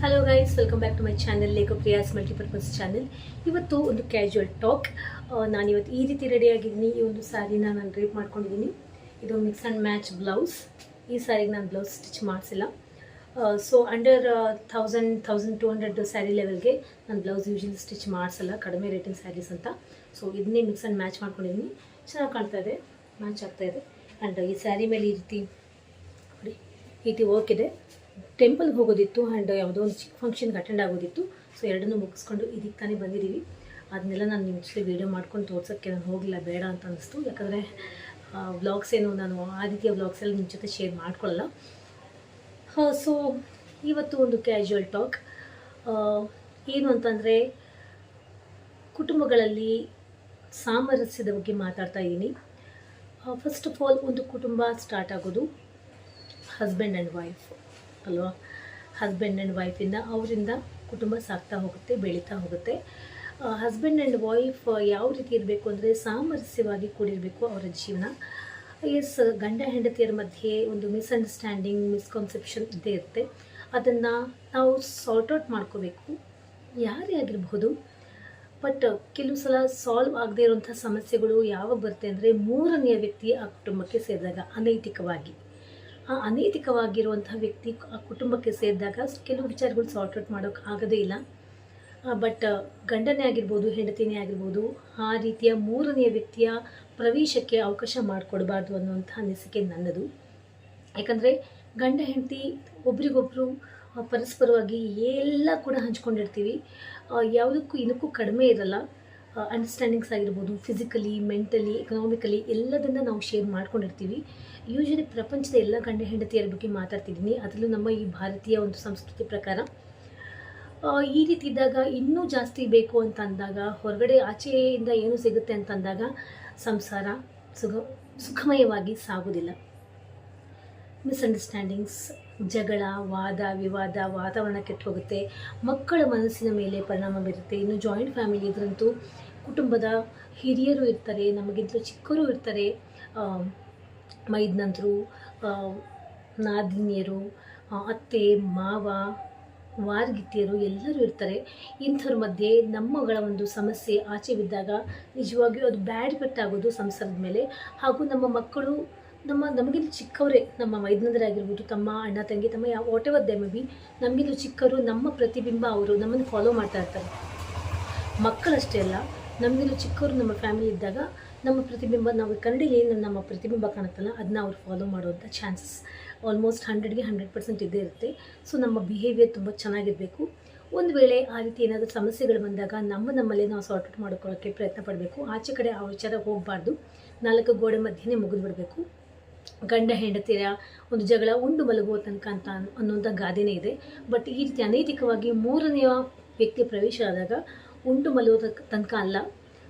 Hello guys, welcome back to my channel Lekha Priya's multipurpose channel. ಇವತ್ತು ಒಂದು casual talk. ನಾನಿವತ್ತು ಈ ರೀತಿ ರೆಡಿಯಾಗಿದ್ದೀನಿ. ಈ ಒಂದು ಸ್ಯಾರಿನ ನಾನು ಡ್ರೇಪ್ ಮಾಡ್ಕೊಂಡಿದ್ದೀನಿ. ಇದು ಮಿಕ್ಸ್ ಆ್ಯಂಡ್ ಮ್ಯಾಚ್ ಬ್ಲೌಸ್. ಈ ಸ್ಯಾರಿಗೆ ನಾನು ಬ್ಲೌಸ್ ಸ್ಟಿಚ್ ಮಾಡಿಸಿಲ್ಲ. ಸೊ ಅಂಡರ್ 1200 ಸ್ಯಾರಿ ಲೆವೆಲ್ಗೆ ನಾನು ಬ್ಲೌಸ್ ಯೂಶಲಿ ಸ್ಟಿಚ್ ಮಾಡಿಸಲ್ಲ, ಕಡಿಮೆ ರೇಟಿನ ಸ್ಯಾರೀಸ್ ಅಂತ. ಸೊ ಇದನ್ನೇ ಮಿಕ್ಸ್ ಆ್ಯಂಡ್ ಮ್ಯಾಚ್ ಮಾಡ್ಕೊಂಡಿದ್ದೀನಿ. ಚೆನ್ನಾಗಿ ಕಾಣ್ತಾ ಇದೆ, ಮ್ಯಾಚ್ ಆಗ್ತಾ ಇದೆ. ಆ್ಯಂಡ್ ಈ ಸ್ಯಾರಿ ಮೇಲೆ ಈ ರೀತಿ ನೋಡಿ, ಈ ರೀತಿ ವರ್ಕ್ ಇದೆ. ಟೆಂಪಲ್ಗೆ ಹೋಗೋದಿತ್ತು ಆ್ಯಂಡ್ ಯಾವುದೋ ಒಂದು ಚಿಕ್ಕ ಫಂಕ್ಷನ್ಗೆ ಅಟೆಂಡ್ ಆಗೋದಿತ್ತು. ಸೊ ಎರಡನ್ನೂ ಮುಗಿಸ್ಕೊಂಡು ಇದಕ್ಕೆ ತಾನೇ ಬಂದಿದ್ದೀವಿ. ಅದನ್ನೆಲ್ಲ ನಾನು ನಿಮಗೆ ವೀಡಿಯೋ ಮಾಡ್ಕೊಂಡು ತೋರ್ಸೋಕ್ಕೆ ನಾನು ಹೋಗಲಿಲ್ಲ, ಬೇಡ ಅಂತ ಅನ್ನಿಸ್ತು. ಯಾಕಂದರೆ ವ್ಲಾಗ್ಸ್ ಏನು ನಾನು ಆ ರೀತಿಯ ವ್ಲಾಗ್ಸೆಲ್ಲ ನಿಮ್ಮ ಜೊತೆ ಶೇರ್ ಮಾಡ್ಕೊಳ್ಳಲ್ಲ. ಸೊ ಇವತ್ತು ಒಂದು ಕ್ಯಾಶುವಲ್ ಟಾಕ್ ಏನು ಅಂತಂದರೆ, ಕುಟುಂಬಗಳಲ್ಲಿ ಸಾಮರಸ್ಯದ ಬಗ್ಗೆ ಮಾತಾಡ್ತಾ ಇದ್ದೀನಿ. ಫಸ್ಟ್ ಆಫ್ ಆಲ್, ಒಂದು ಕುಟುಂಬ ಸ್ಟಾರ್ಟ್ ಆಗೋದು ಹಸ್ಬೆಂಡ್ ಆ್ಯಂಡ್ ವೈಫ್ ಅಲ್ವಾ. ಹಸ್ಬೆಂಡ್ ಆ್ಯಂಡ್ ವೈಫಿಂದ ಅವರಿಂದ ಕುಟುಂಬ ಸಾಗ್ತಾ ಹೋಗುತ್ತೆ, ಬೆಳೀತಾ ಹೋಗುತ್ತೆ. ಹಸ್ಬೆಂಡ್ ಆ್ಯಂಡ್ ವೈಫ್ ಯಾವ ರೀತಿ ಇರಬೇಕು ಅಂದರೆ, ಸಾಮರಸ್ಯವಾಗಿ ಕೂಡಿರಬೇಕು ಅವರ ಜೀವನ. ಎಸ್, ಗಂಡ ಹೆಂಡತಿಯರ ಮಧ್ಯೆ ಒಂದು ಮಿಸ್ಅಂಡರ್ಸ್ಟ್ಯಾಂಡಿಂಗ್, ಮಿಸ್ಕನ್ಸೆಪ್ಷನ್ ಇದ್ದೇ ಇರುತ್ತೆ. ಅದನ್ನು ನಾವು ಸಾರ್ಟ್ ಔಟ್ ಮಾಡ್ಕೋಬೇಕು, ಯಾರೇ ಆಗಿರಬಹುದು. ಬಟ್ ಕೆಲವು ಸಲ ಸಾಲ್ವ್ ಆಗದೇ ಇರುವಂಥ ಸಮಸ್ಯೆಗಳು ಯಾವಾಗ ಬರುತ್ತೆ ಅಂದರೆ, ಮೂರನೆಯ ವ್ಯಕ್ತಿ ಆ ಕುಟುಂಬಕ್ಕೆ ಸೇರಿದಾಗ, ಅನೈತಿಕವಾಗಿ ಆ ಅನೈತಿಕವಾಗಿರುವಂಥ ವ್ಯಕ್ತಿ ಆ ಕುಟುಂಬಕ್ಕೆ ಸೇರಿದಾಗ ಕೆಲವು ವಿಚಾರಗಳು ಸಾರ್ಟ್ ಔಟ್ ಮಾಡೋಕ್ಕೆ ಆಗೋದೇ ಇಲ್ಲ. ಬಟ್ ಗಂಡನೇ ಆಗಿರ್ಬೋದು, ಹೆಂಡತಿನೇ ಆಗಿರ್ಬೋದು, ಆ ರೀತಿಯ ಮೂರನೆಯ ವ್ಯಕ್ತಿಯ ಪ್ರವೇಶಕ್ಕೆ ಅವಕಾಶ ಮಾಡಿಕೊಡಬಾರ್ದು ಅನ್ನುವಂಥ ಅನಿಸಿಕೆ ನನ್ನದು. ಯಾಕಂದರೆ ಗಂಡ ಹೆಂಡತಿ ಒಬ್ರಿಗೊಬ್ಬರು ಪರಸ್ಪರವಾಗಿ ಎಲ್ಲ ಕೂಡ ಹಂಚ್ಕೊಂಡಿರ್ತೀವಿ. ಯಾವುದಕ್ಕೂ ಇನ್ನಕ್ಕೂ ಕಡಿಮೆ ಇರಲ್ಲ. ಅಂಡರ್ಸ್ಟ್ಯಾಂಡಿಂಗ್ಸ್ ಆಗಿರ್ಬೋದು, ಫಿಸಿಕಲಿ, ಮೆಂಟಲಿ, ಎಕನಾಮಿಕಲಿ ಎಲ್ಲದನ್ನು ನಾವು ಶೇರ್ ಮಾಡ್ಕೊಂಡಿರ್ತೀವಿ. ಯೂಶಲಿ ಪ್ರಪಂಚದ ಎಲ್ಲ ಗಂಡ ಹೆಂಡತಿಯರ ಬಗ್ಗೆ ಮಾತಾಡ್ತಿದ್ದೀನಿ, ಅದರಲ್ಲೂ ನಮ್ಮ ಈ ಭಾರತೀಯ ಒಂದು ಸಂಸ್ಕೃತಿ ಪ್ರಕಾರ. ಈ ರೀತಿ ಇದ್ದಾಗ ಇನ್ನೂ ಜಾಸ್ತಿ ಬೇಕು ಅಂತ ಅಂದಾಗ, ಹೊರಗಡೆ ಆಚೆಯಿಂದ ಏನು ಸಿಗುತ್ತೆ ಅಂತ ಅಂದಾಗ ಸಂಸಾರ ಸುಖಮಯವಾಗಿ ಸಾಗೋದಿಲ್ಲ. ಮಿಸ್ಅಂಡರ್ಸ್ಟ್ಯಾಂಡಿಂಗ್ಸ್, ಜಗಳ, ವಾದ ವಿವಾದ, ವಾತಾವರಣ ಕೆಟ್ಟು ಹೋಗುತ್ತೆ. ಮಕ್ಕಳ ಮನಸ್ಸಿನ ಮೇಲೆ ಪರಿಣಾಮ ಬೀರುತ್ತೆ. ಇನ್ನು ಜಾಯಿಂಟ್ ಫ್ಯಾಮಿಲಿ ಇದ್ರಂತೂ ಕುಟುಂಬದ ಹಿರಿಯರು ಇರ್ತಾರೆ, ನಮಗಿಂತಲೂ ಚಿಕ್ಕವರು ಇರ್ತಾರೆ, ಮೈದ್ನಂತರು, ನಾದಿನಿಯರು, ಅತ್ತೆ ಮಾವ, ವಾರ್ಗಿತ್ತಿಯರು ಎಲ್ಲರೂ ಇರ್ತಾರೆ. ಇಂಥವ್ರ ಮಧ್ಯೆ ನಮ್ಮಗಳ ಒಂದು ಸಮಸ್ಯೆ ಆಚೆ ಬಿದ್ದಾಗ ನಿಜವಾಗಿಯೂ ಅದು ಬ್ಯಾಡ್ ಎಫೆಕ್ಟ್ ಆಗೋದು ಸಂಸಾರದ ಮೇಲೆ. ಹಾಗೂ ನಮ್ಮ ಮಕ್ಕಳು ನಮಗಿಂತ ಚಿಕ್ಕವರೇ, ನಮ್ಮ ಮೈದ್ನಂದರಾಗಿರ್ಬೋದು, ತಮ್ಮ ಅಣ್ಣ ತಂಗಿ, ತಮ್ಮ ಯಾವ what ever they may be, ನಮಗಿಂತ ಚಿಕ್ಕವರು, ನಮ್ಮ ಪ್ರತಿಬಿಂಬ ಅವರು ನಮ್ಮನ್ನು ಫಾಲೋ ಮಾಡ್ತಾ ಇರ್ತಾರೆ. ಮಕ್ಕಳಷ್ಟೇ ಅಲ್ಲ, ನಮಗಿಂತ ಚಿಕ್ಕವರು ನಮ್ಮ ಫ್ಯಾಮಿಲಿ ಇದ್ದಾಗ ನಮ್ಮ ಪ್ರತಿಬಿಂಬ, ನಾವು ಕನ್ನಡಿಗೆ ಏನು ನಮ್ಮ ಪ್ರತಿಬಿಂಬ ಕಾಣುತ್ತಲ್ಲ, ಅದನ್ನ ಅವ್ರು ಫಾಲೋ ಮಾಡುವಂಥ ಚಾನ್ಸಸ್ ಆಲ್ಮೋಸ್ಟ್ 100ಗೆ 100% ಇದ್ದೇ ಇರುತ್ತೆ. ಸೊ ನಮ್ಮ ಬಿಹೇವಿಯರ್ ತುಂಬ ಚೆನ್ನಾಗಿರಬೇಕು. ಒಂದು ವೇಳೆ ಆ ರೀತಿ ಏನಾದರೂ ಸಮಸ್ಯೆಗಳು ಬಂದಾಗ ನಮ್ಮಲ್ಲೇ ನಾವು ಸಾರ್ಟ್ ಔಟ್ ಮಾಡ್ಕೊಳ್ಳೋಕ್ಕೆ ಪ್ರಯತ್ನ ಪಡಬೇಕು. ಆಚೆ ಕಡೆ ಆ ವಿಚಾರ ಹೋಗಬಾರ್ದು, 4 ಗೋಡೆ ಮಧ್ಯೆನೇ ಮುಗಿದು ಬಿಡಬೇಕು. ಗಂಡ ಹೆಂಡತಿಯ ಒಂದು ಜಗಳ ಉಂಡು ಮಲಗುವ ತನಕ ಅಂತ ಅನ್ನುವಂಥ ಗಾದೆನೇ ಇದೆ. ಬಟ್ ಈ ರೀತಿ ಅನೈತಿಕವಾಗಿ ಮೂರನೆಯ ವ್ಯಕ್ತಿಯ ಪ್ರವೇಶ ಆದಾಗ ಉಂಡು ಮಲಗುವ ತನಕ ಅಲ್ಲ,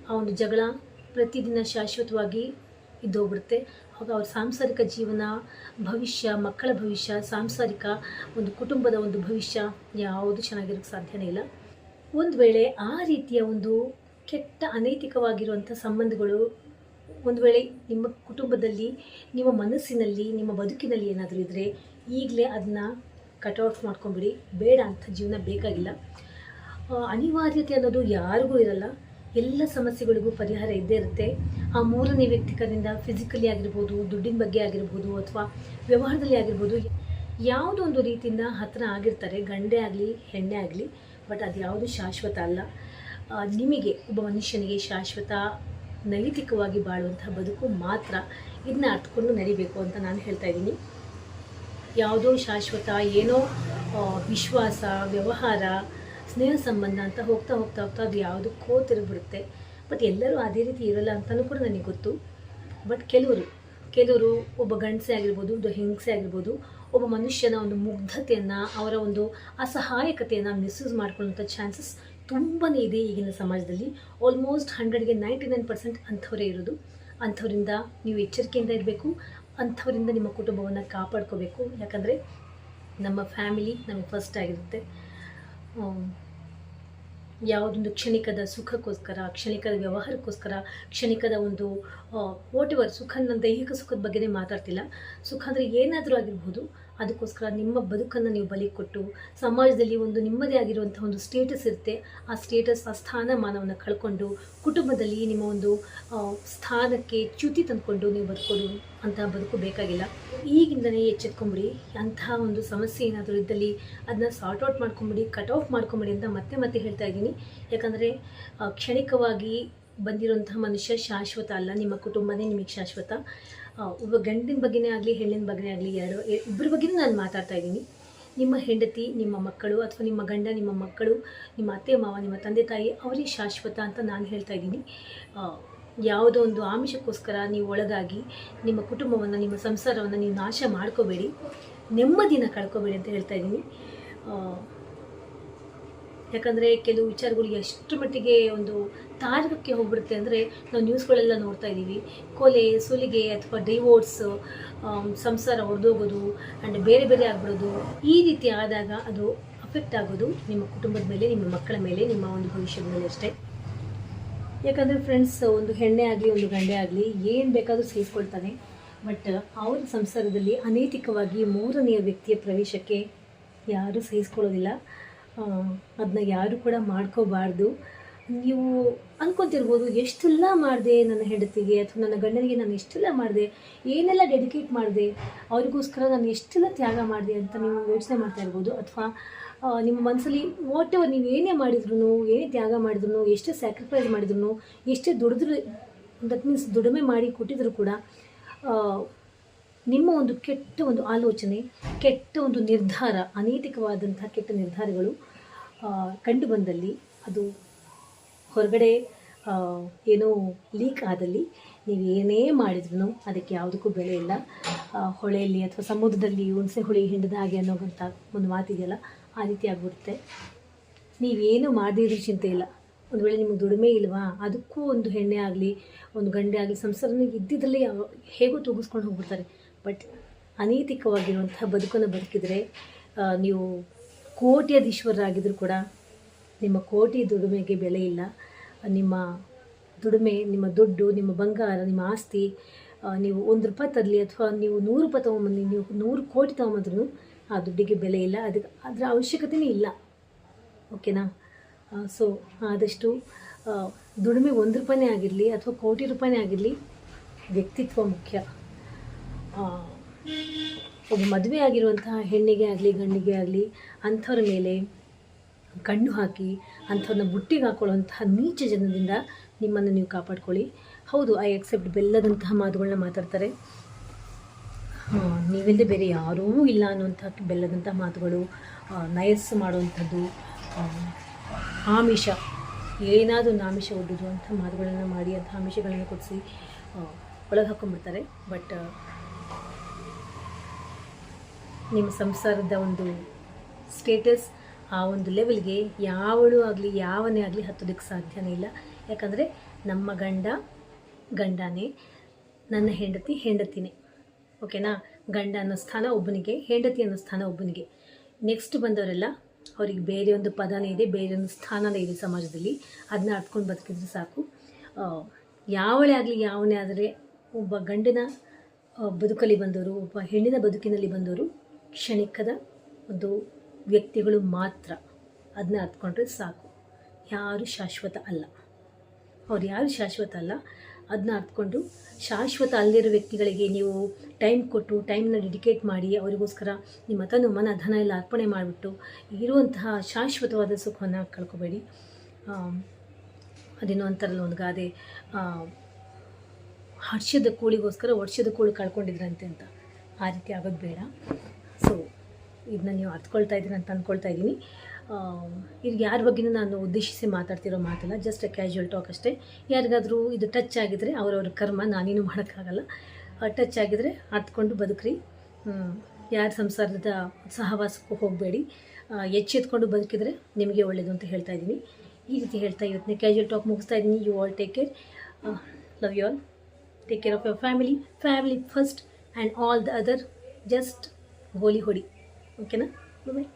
ಆ ಒಂದು ಜಗಳ ಪ್ರತಿದಿನ ಶಾಶ್ವತವಾಗಿ ಇದ್ದೋಗ್ಬಿಡುತ್ತೆ. ಆಗ ಅವ್ರ ಸಾಂಸಾರಿಕ ಜೀವನ, ಭವಿಷ್ಯ, ಮಕ್ಕಳ ಭವಿಷ್ಯ, ಸಾಂಸಾರಿಕ ಒಂದು ಕುಟುಂಬದ ಒಂದು ಭವಿಷ್ಯ ಯಾವುದು ಚೆನ್ನಾಗಿರೋಕ್ಕೆ ಸಾಧ್ಯನೇ ಇಲ್ಲ. ಒಂದು ವೇಳೆ ಆ ರೀತಿಯ ಒಂದು ಕೆಟ್ಟ ಅನೈತಿಕವಾಗಿರುವಂಥ ಸಂಬಂಧಗಳು ಒಂದು ವೇಳೆ ನಿಮ್ಮ ಕುಟುಂಬದಲ್ಲಿ, ನಿಮ್ಮ ಮನಸ್ಸಿನಲ್ಲಿ, ನಿಮ್ಮ ಬದುಕಿನಲ್ಲಿ ಏನಾದರೂ ಇದ್ದರೆ ಈಗಲೇ ಅದನ್ನ ಕಟ್ಔಟ್ ಮಾಡ್ಕೊಂಬಿಡಿ. ಬೇಡ, ಅಂಥ ಜೀವನ ಬೇಕಾಗಿಲ್ಲ. ಅನಿವಾರ್ಯತೆ ಅನ್ನೋದು ಯಾರಿಗೂ ಇರಲ್ಲ. ಎಲ್ಲ ಸಮಸ್ಯೆಗಳಿಗೂ ಪರಿಹಾರ ಇದ್ದೇ ಇರುತ್ತೆ. ಆ ಮೂರನೇ ವ್ಯಕ್ತಿಕರಿಂದ ಫಿಸಿಕಲಿ ಆಗಿರ್ಬೋದು, ದುಡ್ಡಿನ ಬಗ್ಗೆ ಆಗಿರ್ಬೋದು, ಅಥವಾ ವ್ಯವಹಾರದಲ್ಲಿ ಆಗಿರ್ಬೋದು, ಯಾವುದೋ ಒಂದು ರೀತಿಯಿಂದ ಹತ್ತಿರ ಆಗಿರ್ತಾರೆ, ಗಂಡೇ ಆಗಲಿ ಹೆಣ್ಣೆ ಆಗಲಿ. ಬಟ್ ಅದು ಯಾವುದು ಶಾಶ್ವತ ಅಲ್ಲ. ನಿಮಗೆ ಒಬ್ಬ ಮನುಷ್ಯನಿಗೆ ಶಾಶ್ವತ, ನೈತಿಕವಾಗಿ ಬಾಳುವಂಥ ಬದುಕು ಮಾತ್ರ. ಇದನ್ನ ಅರ್ಥಕೊಂಡು ನಡಿಬೇಕು ಅಂತ ನಾನು ಹೇಳ್ತಾ ಇದ್ದೀನಿ. ಯಾವುದೋ ಶಾಶ್ವತ, ಏನೋ ವಿಶ್ವಾಸ, ವ್ಯವಹಾರ, ಸ್ನೇಹ ಸಂಬಂಧ ಅಂತ ಹೋಗ್ತಾ ಹೋಗ್ತಾ ಹೋಗ್ತಾ ಅದು ಯಾವುದಕ್ಕೋ ತಿರುಗಿಬಿಡುತ್ತೆ. ಬಟ್ ಎಲ್ಲರೂ ಅದೇ ರೀತಿ ಇರೋಲ್ಲ ಅಂತಲೂ ಕೂಡ ನನಗೆ ಗೊತ್ತು. ಬಟ್ ಕೆಲವರು ಒಬ್ಬ ಗಂಡಸೆ ಆಗಿರ್ಬೋದು, ಒಬ್ಬ ಹೆಂಗಸೆ ಆಗಿರ್ಬೋದು, ಒಬ್ಬ ಮನುಷ್ಯನ ಒಂದು ಮುಗ್ಧತೆಯನ್ನು, ಅವರ ಒಂದು ಅಸಹಾಯಕತೆಯನ್ನು ಮಿಸ್ಯೂಸ್ ಮಾಡ್ಕೊಳ್ಳೋಂಥ ಚಾನ್ಸಸ್ ತುಂಬಾ ಇದೆ ಈಗಿನ ಸಮಾಜದಲ್ಲಿ. ಆಲ್ಮೋಸ್ಟ್ 100ಗೆ 99% ಅಂಥವರೇ ಇರೋದು. ಅಂಥವರಿಂದ ನೀವು ಎಚ್ಚರಿಕೆಯಿಂದ ಇರಬೇಕು. ಅಂಥವರಿಂದ ನಿಮ್ಮ ಕುಟುಂಬವನ್ನು ಕಾಪಾಡ್ಕೋಬೇಕು. ಯಾಕಂದರೆ ನಮ್ಮ ಫ್ಯಾಮಿಲಿ ನಮಗೆ ಫಸ್ಟ್ ಆಗಿರುತ್ತೆ. ಯಾವುದೊಂದು ಕ್ಷಣಿಕದ ಸುಖಕ್ಕೋಸ್ಕರ, ಕ್ಷಣಿಕದ ವ್ಯವಹಾರಕ್ಕೋಸ್ಕರ, ಕ್ಷಣಿಕದ ಒಂದು ವಾಟ್ ಎವರ್ ಸುಖ, ನನ್ನ ದೈಹಿಕ ಸುಖದ ಬಗ್ಗೆನೇ ಮಾತಾಡ್ತಿಲ್ಲ. ಸುಖ ಅಂದರೆ ಏನಾದರೂ ಆಗಿರ್ಬೋದು, ಅದಕ್ಕೋಸ್ಕರ ನಿಮ್ಮ ಬದುಕನ್ನು ನೀವು ಬಲಿ ಕೊಟ್ಟು ಸಮಾಜದಲ್ಲಿ ಒಂದು ನಿಮ್ಮದೇ ಆಗಿರುವಂಥ ಒಂದು ಸ್ಟೇಟಸ್ ಇರುತ್ತೆ, ಆ ಸ್ಟೇಟಸ್ ಆ ಸ್ಥಾನಮಾನವನ್ನು ಕಳ್ಕೊಂಡು ಕುಟುಂಬದಲ್ಲಿ ನಿಮ್ಮ ಒಂದು ಸ್ಥಾನಕ್ಕೆ ಚ್ಯುತಿ ತಂದುಕೊಂಡು ನೀವು ಬದುಕೋದು ಅಂತಹ ಬದುಕು ಬೇಕಾಗಿಲ್ಲ. ಈಗಿಂದನೇ ಎಚ್ಚೆತ್ಕೊಂಬಿಡಿ. ಅಂತಹ ಒಂದು ಸಮಸ್ಯೆ ಏನಾದರೂ ಇದ್ದಲ್ಲಿ ಅದನ್ನ ಸಾರ್ಟ್ ಔಟ್ ಮಾಡ್ಕೊಂಬಿಡಿ, ಕಟ್ ಆಫ್ ಮಾಡ್ಕೊಂಬಿಡಿ ಅಂತ ಮತ್ತೆ ಮತ್ತೆ ಹೇಳ್ತಾ ಇದ್ದೀನಿ. ಯಾಕಂದರೆ ಕ್ಷಣಿಕವಾಗಿ ಬಂದಿರುವಂತಹ ಮನುಷ್ಯ ಶಾಶ್ವತ ಅಲ್ಲ, ನಿಮ್ಮ ಕುಟುಂಬನೇ ನಿಮಗೆ ಶಾಶ್ವತ. ಒಬ್ಬ ಗಂಡಿನ ಬಗ್ಗೆನೇ ಆಗಲಿ ಹೆಣ್ಣಿನ ಬಗ್ಗೆನೇ ಆಗಲಿ ಇಬ್ಬರ ಬಗ್ಗೆನೂ ನಾನು ಮಾತಾಡ್ತಾ ಇದ್ದೀನಿ. ನಿಮ್ಮ ಹೆಂಡತಿ, ನಿಮ್ಮ ಮಕ್ಕಳು, ಅಥವಾ ನಿಮ್ಮ ಗಂಡ, ನಿಮ್ಮ ಮಕ್ಕಳು, ನಿಮ್ಮ ಅತ್ತೆ ಮಾವ, ನಿಮ್ಮ ತಂದೆ ತಾಯಿ ಅವರೇ ಶಾಶ್ವತ ಅಂತ ನಾನು ಹೇಳ್ತಾ ಇದ್ದೀನಿ. ಯಾವುದೋ ಒಂದು ಆಮಿಷಕ್ಕೋಸ್ಕರ ನೀವು ಒಳಗಾಗಿ ನಿಮ್ಮ ಕುಟುಂಬವನ್ನು, ನಿಮ್ಮ ಸಂಸಾರವನ್ನು ನೀವು ನಾಶ ಮಾಡ್ಕೋಬೇಡಿ, ನೆಮ್ಮದಿನ ಕಳ್ಕೊಬೇಡಿ ಅಂತ ಹೇಳ್ತಾ ಇದ್ದೀನಿ. ಯಾಕಂದರೆ ಕೆಲವು ವಿಚಾರಗಳು ಎಷ್ಟು ಮಟ್ಟಿಗೆ ಒಂದು ತಾರಕಕ್ಕೆ ಹೋಗ್ಬಿಡುತ್ತೆ ಅಂದರೆ, ನಾವು ನ್ಯೂಸ್ಗಳೆಲ್ಲ ನೋಡ್ತಾ ಇದ್ದೀವಿ. ಕೊಲೆ, ಸುಲಿಗೆ ಅಥವಾ ಡಿವೋರ್ಸ್, ಸಂಸಾರ ಹೊಡೆದೋಗೋದು ಆ್ಯಂಡ್ ಬೇರೆ ಬೇರೆ ಆಗ್ಬಿಡೋದು. ಈ ರೀತಿ ಆದಾಗ ಅದು ಅಫೆಕ್ಟ್ ಆಗೋದು ನಿಮ್ಮ ಕುಟುಂಬದ ಮೇಲೆ, ನಿಮ್ಮ ಮಕ್ಕಳ ಮೇಲೆ, ನಿಮ್ಮ ಒಂದು ಭವಿಷ್ಯದ ಮೇಲೆ ಅಷ್ಟೇ. ಯಾಕಂದರೆ ಫ್ರೆಂಡ್ಸ್, ಒಂದು ಹೆಣ್ಣೆ ಆಗಲಿ ಒಂದು ಗಂಡೆ ಆಗಲಿ ಏನು ಬೇಕಾದರೂ ಸೇರಿಸ್ಕೊಳ್ತಾನೆ. ಬಟ್ ಅವರ ಸಂಸಾರದಲ್ಲಿ ಅನೈತಿಕವಾಗಿ ಮೂರನೆಯ ವ್ಯಕ್ತಿಯ ಪ್ರವೇಶಕ್ಕೆ ಯಾರೂ ಸಹಿಸ್ಕೊಳ್ಳೋದಿಲ್ಲ. ಅದನ್ನ ಯಾರು ಕೂಡ ಮಾಡ್ಕೋಬಾರ್ದು. ನೀವು ಅಂದ್ಕೊತಿರ್ಬೋದು, ಎಷ್ಟೆಲ್ಲ ಮಾಡಿದೆ ನನ್ನ ಹೆಂಡತಿಗೆ ಅಥವಾ ನನ್ನ ಗಂಡನಿಗೆ, ನಾನು ಎಷ್ಟೆಲ್ಲ ಮಾಡಿದೆ, ಏನೆಲ್ಲ ಡೆಡಿಕೇಟ್ ಮಾಡಿದೆ, ಅವರಿಗೋಸ್ಕರ ನಾನು ಎಷ್ಟೆಲ್ಲ ತ್ಯಾಗ ಮಾಡಿದೆ ಅಂತ ನೀವು ಯೋಚನೆ ಮಾಡ್ತಾ ಇರ್ಬೋದು. ಅಥವಾ ನಿಮ್ಮ ಮನಸ್ಸಲ್ಲಿ ವಾಟ್ ಎವರ್ ನೀವು ಏನೇ ಮಾಡಿದ್ರು, ಏನೇ ತ್ಯಾಗ ಮಾಡಿದ್ರು, ಎಷ್ಟೇ ಸ್ಯಾಕ್ರಿಫೈಸ್ ಮಾಡಿದ್ರು, ಎಷ್ಟೇ ದುಡಿದ್ರು, ದಟ್ ಮೀನ್ಸ್ ದುಡಿಮೆ ಮಾಡಿ ಕೊಟ್ಟಿದ್ರು ಕೂಡ ನಿಮ್ಮ ಒಂದು ಕೆಟ್ಟ ಒಂದು ಆಲೋಚನೆ, ಕೆಟ್ಟ ಒಂದು ನಿರ್ಧಾರ, ಅನೈತಿಕವಾದಂತಹ ಕೆಟ್ಟ ನಿರ್ಧಾರಗಳು ಕಂಡು ಬಂದಲ್ಲಿ, ಅದು ಹೊರಗಡೆ ಏನೋ ಲೀಕ್ ಆದಲ್ಲಿ, ನೀವು ಏನೇ ಮಾಡಿದ್ರು ಅದಕ್ಕೆ ಯಾವುದಕ್ಕೂ ಬೆಲೆ ಇಲ್ಲ. ಹೊಳೆಯಲ್ಲಿ ಅಥವಾ ಸಮುದ್ರದಲ್ಲಿ ಹುಣಸೆ ಹುಳಿ ಹಿಂಡಿದ ಹಾಗೆ ಅನ್ನೋವಂಥ ಒಂದು ಮಾತಿದೆಯಲ್ಲ, ಆ ರೀತಿ ಆಗಿಬಿಡುತ್ತೆ. ನೀವೇನು ಮಾಡದಿರೋ ಚಿಂತೆ ಇಲ್ಲ. ಒಂದು ವೇಳೆ ನಿಮಗೆ ದುಡಿಮೆ ಇಲ್ವಾ, ಅದಕ್ಕೂ ಒಂದು ಹೆಣ್ಣೆ ಆಗಲಿ ಒಂದು ಗಂಡೆ ಆಗಲಿ ಸಂಸಾರನ ಇದ್ದಿದ್ರಲ್ಲಿ ಹೇಗೋ ತೂಗಿಸ್ಕೊಂಡು ಹೋಗ್ಬಿಡ್ತಾರೆ. ಬಟ್ ಅನೈತಿಕವಾಗಿರುವಂಥ ಬದುಕನ್ನು ಬದುಕಿದರೆ ನೀವು ಕೋಟ್ಯಾಧೀಶ್ವರರಾಗಿದ್ದರೂ ಕೂಡ ನಿಮ್ಮ ಕೋಟಿ ದುಡಿಮೆಗೆ ಬೆಲೆ ಇಲ್ಲ. ನಿಮ್ಮ ದುಡಿಮೆ, ನಿಮ್ಮ ದುಡ್ಡು, ನಿಮ್ಮ ಬಂಗಾರ, ನಿಮ್ಮ ಆಸ್ತಿ, ನೀವು ₹1 ತರಲಿ ಅಥವಾ ನೀವು 100 ರೂಪಾಯಿ ತೊಗೊಂಬಂದು ನೀವು 100 ಕೋಟಿ ತೊಗೊಂಬಂದ್ರೂ ಆ ದುಡ್ಡಿಗೆ ಬೆಲೆ ಇಲ್ಲ. ಅದರ ಅವಶ್ಯಕತೆಯೇ ಇಲ್ಲ. ಓಕೆನಾ? ಸೊ ಆದಷ್ಟು ದುಡಿಮೆ ₹1 ಆಗಿರಲಿ ಅಥವಾ ಕೋಟಿ ರೂಪಾಯಿನೇ ಆಗಿರಲಿ, ವ್ಯಕ್ತಿತ್ವ ಮುಖ್ಯ. ಒಬ್ಬ ಮದುವೆ ಆಗಿರುವಂತಹ ಹೆಣ್ಣಿಗೆ ಆಗಲಿ ಗಂಡಿಗೆ ಆಗಲಿ ಅಂಥವ್ರ ಮೇಲೆ ಕಣ್ಣು ಹಾಕಿ ಅಂಥವ್ರನ್ನ ಬುಟ್ಟಿಗೆ ಹಾಕೊಳ್ಳುವಂತಹ ನೀಚ ಜನದಿಂದ ನಿಮ್ಮನ್ನು ನೀವು ಕಾಪಾಡ್ಕೊಳ್ಳಿ. ಹೌದು, ಐ ಎಕ್ಸೆಪ್ಟ್, ಬೆಲ್ಲದಂತಹ ಮಾತುಗಳನ್ನ ಮಾತಾಡ್ತಾರೆ. ನೀವೆಲ್ಲದೆ ಬೇರೆ ಯಾರೂ ಇಲ್ಲ ಅನ್ನುವಂಥ ಬೆಲ್ಲದಂತಹ ಮಾತುಗಳು, ನಯಸ್ಸು ಮಾಡುವಂಥದ್ದು, ಆಮಿಷ, ಏನಾದರೂ ಒಂದು ಆಮಿಷ ಒಡ್ಡೋದು ಅಂಥ ಮಾತುಗಳನ್ನು ಮಾಡಿ, ಅಂಥ ಆಮಿಷಗಳನ್ನು ಕೊಡಿಸಿ ಒಳಗೆ ಹಾಕ್ಕೊಂಡ್ಬಿಡ್ತಾರೆ. ಬಟ್ ನಿಮ್ಮ ಸಂಸಾರದ ಒಂದು ಸ್ಟೇಟಸ್ ಆ ಒಂದು ಲೆವೆಲ್ಗೆ ಯಾವಳು ಆಗಲಿ ಯಾವನೇ ಆಗಲಿ ಹತ್ತೋದಕ್ಕೆ ಸಾಧ್ಯನೇ ಇಲ್ಲ. ಯಾಕಂದರೆ ನಮ್ಮ ಗಂಡನೇ, ನನ್ನ ಹೆಂಡತಿನೇ. ಓಕೆನಾ? ಗಂಡ ಅನ್ನೋ ಸ್ಥಾನ ಒಬ್ಬನಿಗೆ, ಹೆಂಡತಿ ಅನ್ನೋ ಸ್ಥಾನ ಒಬ್ಬನಿಗೆ. ನೆಕ್ಸ್ಟ್ ಬಂದವರೆಲ್ಲ ಅವ್ರಿಗೆ ಬೇರೆ ಒಂದು ಪದನೇ ಇದೆ, ಬೇರೆ ಒಂದು ಸ್ಥಾನನೇ ಇದೆ ಸಮಾಜದಲ್ಲಿ. ಅದನ್ನ ಅರ್ತ್ಕೊಂಡು ಬದುಕಿದ್ರೆ ಸಾಕು. ಯಾವಳೇ ಆಗಲಿ ಯಾವನೇ ಆದರೆ ಒಬ್ಬ ಗಂಡನ ಬದುಕಲ್ಲಿ ಬಂದವರು, ಒಬ್ಬ ಹೆಣ್ಣಿನ ಬದುಕಿನಲ್ಲಿ ಬಂದವರು ಕ್ಷಣಿಕದ ಒಂದು ವ್ಯಕ್ತಿಗಳು ಮಾತ್ರ. ಅದನ್ನ ಅರ್ತ್ಕೊಂಡ್ರೆ ಸಾಕು. ಯಾರು ಶಾಶ್ವತ ಅಲ್ಲ, ಅವ್ರು ಯಾರು ಶಾಶ್ವತ ಅಲ್ಲ. ಅದನ್ನ ಅರ್ತ್ಕೊಂಡು ಶಾಶ್ವತ ಅಲ್ಲಿರೋ ವ್ಯಕ್ತಿಗಳಿಗೆ ನೀವು ಟೈಮ್ ಕೊಟ್ಟು, ಟೈಮ್ನ ಡೆಡಿಕೇಟ್ ಮಾಡಿ, ಅವರಿಗೋಸ್ಕರ ನಿಮ್ಮ ತನು ಮನ ಧನ ಎಲ್ಲ ಅರ್ಪಣೆ ಮಾಡಿಬಿಟ್ಟು ಇರುವಂತಹ ಶಾಶ್ವತವಾದ ಸುಖವನ್ನು ಕಳ್ಕೊಬೇಡಿ. ಅದೇನೋ ಅಂತಾರಲ್ಲ ಒಂದು ಗಾದೆ, ಹರ್ಷದ ಕೂಳಿಗೋಸ್ಕರ ವರ್ಷದ ಕೂಳು ಕಳ್ಕೊಂಡಿದ್ರಂತೆ ಅಂತ. ಆ ರೀತಿ ಆಗೋದು ಬೇಡ. ಸೊ ಇದನ್ನ ನೀವು ಅರ್ಥಕೊಳ್ತಾ ಇದ್ದೀರ ಅಂತ ಅಂದ್ಕೊಳ್ತಾ ಇದ್ದೀನಿ. ಇದು ಯಾರ ಬಗ್ಗೆನೂ ನಾನು ಉದ್ದೇಶಿಸಿ ಮಾತಾಡ್ತಿರೋ ಮಾತಲ್ಲ, ಜಸ್ಟ್ ಕ್ಯಾಶುವಲ್ ಟಾಕ್ ಅಷ್ಟೇ. ಯಾರಿಗಾದರೂ ಇದು ಟಚ್ ಆಗಿದರೆ ಅವರವ್ರ ಕರ್ಮ, ನಾನೇನು ಮಾಡೋಕ್ಕಾಗಲ್ಲ. ಟಚ್ ಆಗಿದರೆ ಅರ್ಥಕೊಂಡು ಬದುಕ್ರಿ. ಯಾರ ಸಂಸಾರದ ಸಹವಾಸಕ್ಕೂ ಹೋಗಬೇಡಿ. ಎಚ್ಚೆತ್ಕೊಂಡು ಬದುಕಿದರೆ ನಿಮಗೆ ಒಳ್ಳೆಯದು ಅಂತ ಹೇಳ್ತಾ ಇದ್ದೀನಿ. ಈ ರೀತಿ ಹೇಳ್ತಾ ಇವತ್ತಿನ ಕ್ಯಾಶುವಲ್ ಟಾಕ್ ಮುಗಿಸ್ತಾ ಇದ್ದೀನಿ. You all take care. Love you all. Take care of your family first and all the other just ಗೋಲಿ ಹೊಡಿ. ಓಕೆನಾ? ಬಾಯ್.